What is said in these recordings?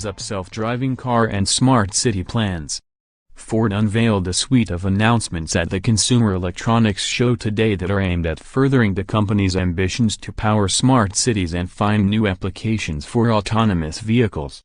opens up self-driving car and smart city plans. Ford unveiled a suite of announcements at the Consumer Electronics Show today that are aimed at furthering the company's ambitions to power smart cities and find new applications for autonomous vehicles.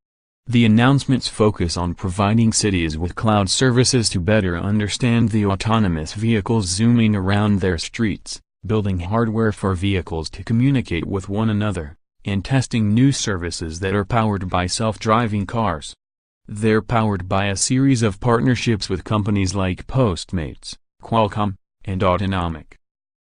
The announcements focus on providing cities with cloud services to better understand the autonomous vehicles zooming around their streets, building hardware for vehicles to communicate with one another, and testing new services that are powered by self-driving cars. They're powered by a series of partnerships with companies like Postmates, Qualcomm, and Autonomic.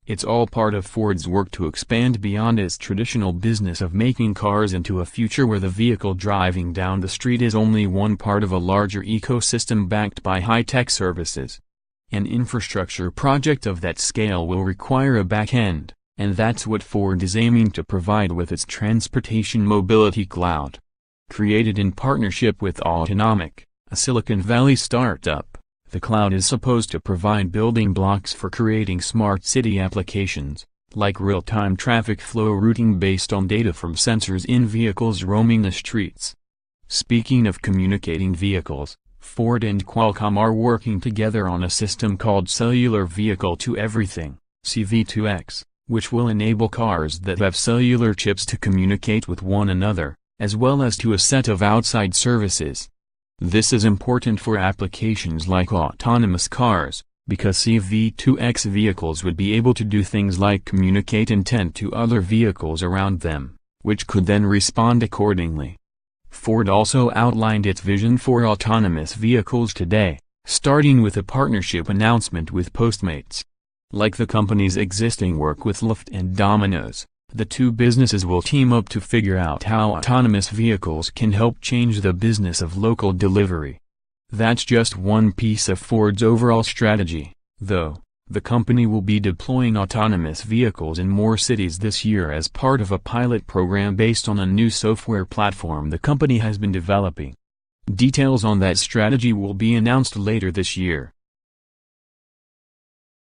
It's all part of Ford's work to expand beyond its traditional business of making cars into a future where the vehicle driving down the street is only one part of a larger ecosystem backed by high-tech services. An infrastructure project of that scale will require a back-end, and that's what Ford is aiming to provide with its Transportation Mobility Cloud. Created in partnership with Autonomic, a Silicon Valley startup, the cloud is supposed to provide building blocks for creating smart city applications, like real-time traffic flow routing based on data from sensors in vehicles roaming the streets. Speaking of communicating vehicles, Ford and Qualcomm are working together on a system called Cellular Vehicle to Everything, CV2X, which will enable cars that have cellular chips to communicate with one another, as well as to a set of outside services. This is important for applications like autonomous cars, because CV2X vehicles would be able to do things like communicate intent to other vehicles around them, which could then respond accordingly. Ford also outlined its vision for autonomous vehicles today, starting with a partnership announcement with Postmates. Like the company's existing work with Lyft and Domino's, the two businesses will team up to figure out how autonomous vehicles can help change the business of local delivery. That's just one piece of Ford's overall strategy, though. The company will be deploying autonomous vehicles in more cities this year as part of a pilot program based on a new software platform the company has been developing. Details on that strategy will be announced later this year.